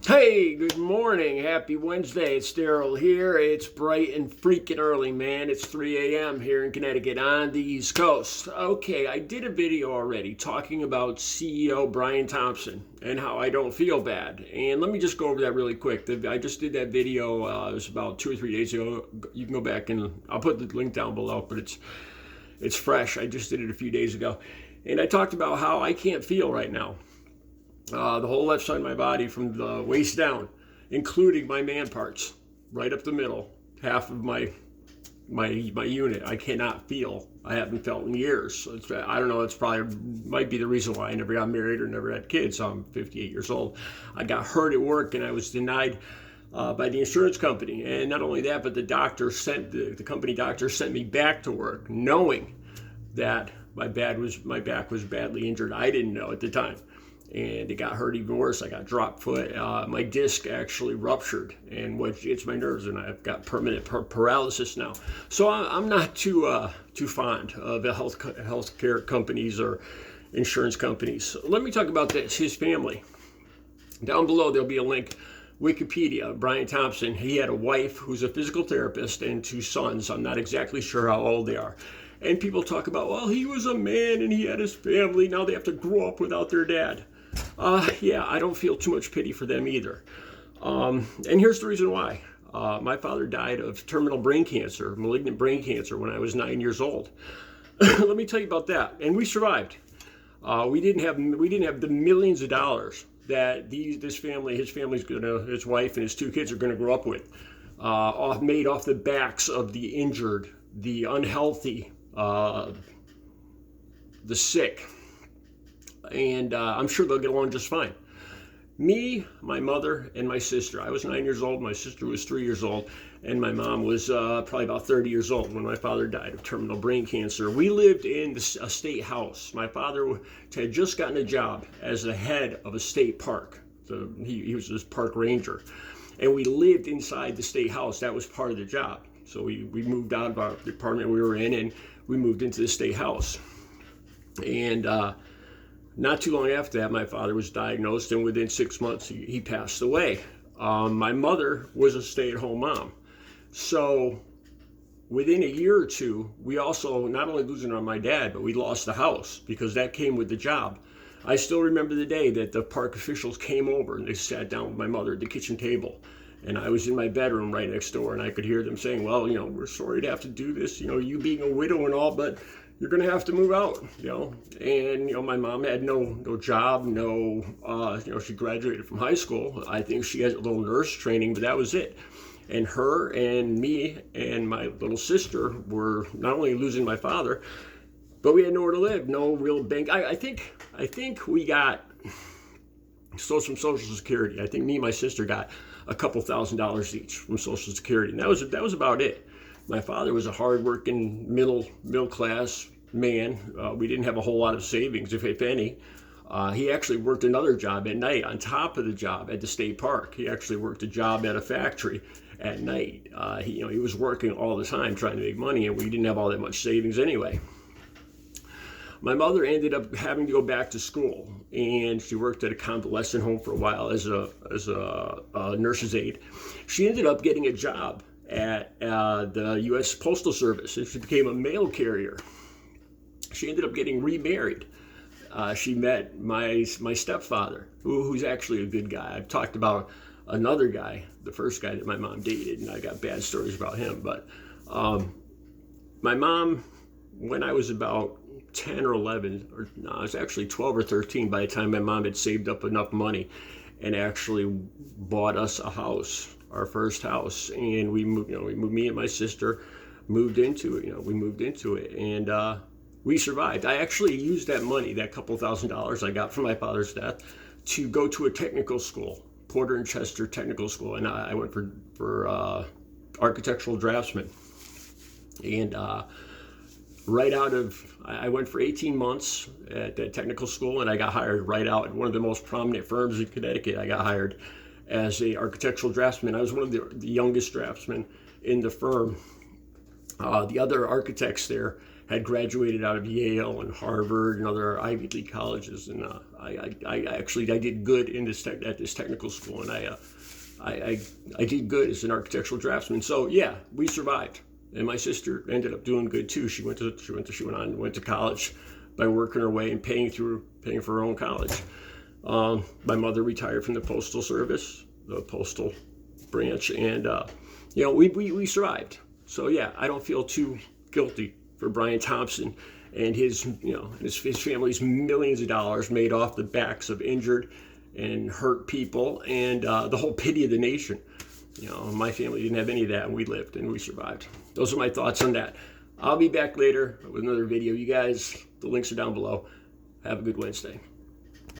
Hey, good morning. Happy Wednesday. It's Daryl here. It's bright and freaking early, man. It's 3 a.m. here in Connecticut on the East Coast. Okay, I did a video already talking about CEO Brian Thompson and how I don't feel bad. And let me just go over that really quick. I just did that video, it was about 2 or 3 days ago. You can go back and I'll put the link down below, but it's fresh. I just did it a few days ago. And I talked about how I can't feel right now. The whole left side of my body from the waist down, including my man parts, right up the middle, half of my unit. I cannot feel. I haven't felt in years. So I don't know. It's probably might be the reason why I never got married or never had kids. So I'm 58 years old. I got hurt at work and I was denied by the insurance company. And not only that, but the company doctor sent me back to work, knowing that my back was badly injured. I didn't know at the time. And it got hurt even worse. I got drop foot. My disc actually ruptured, and it's my nerves, and I've got permanent paralysis now. So I'm not too fond of the healthcare companies or insurance companies. Let me talk about this. His family. Down below there'll be a link. Wikipedia. Brian Thompson. He had a wife who's a physical therapist and 2 sons. I'm not exactly sure how old they are. And people talk about, well, he was a man and he had his family. Now they have to grow up without their dad. Yeah, I don't feel too much pity for them either. And here's the reason why. My father died of terminal brain cancer, malignant brain cancer, when I was 9 years old. Let me tell you about that. And we survived. We didn't have the millions of dollars that his wife and his 2 kids are gonna grow up with, made off the backs of the injured, the unhealthy, the sick. And I'm sure they'll get along just fine. Me, my mother, and my sister. I was 9 years old. My sister was 3 years old. And my mom was probably about 30 years old when my father died of terminal brain cancer. We lived in a state house. My father had just gotten a job as the head of a state park. So he was this park ranger. And we lived inside the state house. That was part of the job. So we moved out of the apartment we were in, and we moved into the state house. And not too long after that, my father was diagnosed, and within 6 months, he passed away. My mother was a stay-at-home mom. So within a year or two, we also, not only losing on my dad, but we lost the house because that came with the job. I still remember the day that the park officials came over and they sat down with my mother at the kitchen table. And I was in my bedroom right next door, and I could hear them saying, well, we're sorry to have to do this, you being a widow and all, but you're going to have to move out, And, my mom had no job, she graduated from high school. I think she had a little nurse training, but that was it. And her and me and my little sister were not only losing my father, but we had nowhere to live, no real bank. I think we got some Social Security. I think me and my sister got a couple $1,000s each from Social Security, and that was about it. My father was a hardworking middle class man. We didn't have a whole lot of savings, if any. He actually worked another job at night on top of the job at the state park. He actually worked a job at a factory at night. He was working all the time trying to make money, and we didn't have all that much savings anyway. My mother ended up having to go back to school, and she worked at a convalescent home for a while as a nurse's aide. She ended up getting a job at the U.S. Postal Service, and she became a mail carrier. She ended up getting remarried. She met my stepfather, who's actually a good guy. I've talked about another guy, the first guy that my mom dated, and I got bad stories about him. But my mom, when I was about 10 or 11, or no, I was actually 12 or 13 by the time my mom had saved up enough money and actually bought us a house, our first house. And we moved, me and my sister moved into it, and we survived. I actually used that money, that couple $1,000s I got from my father's death, to go to a technical school, Porter and Chester Technical School, and I went for architectural draftsman. And I went for 18 months at that technical school, and I got hired right out at one of the most prominent firms in Connecticut. I got hired as a architectural draftsman. I was one of the youngest draftsmen in the firm. The other architects there had graduated out of Yale and Harvard and other Ivy League colleges, and I did good in at this technical school, and I did good as an architectural draftsman. So yeah, we survived, and my sister ended up doing good too. She went to college by working her way and paying for her own college. My mother retired from the postal service, the postal branch, and we survived. So yeah, I don't feel too guilty for Brian Thompson and his family's millions of dollars made off the backs of injured and hurt people, and the whole pity of the nation. My family didn't have any of that, and we lived and we survived. Those are my thoughts on that. I'll be back later with another video. You guys, the links are down below. Have a good Wednesday.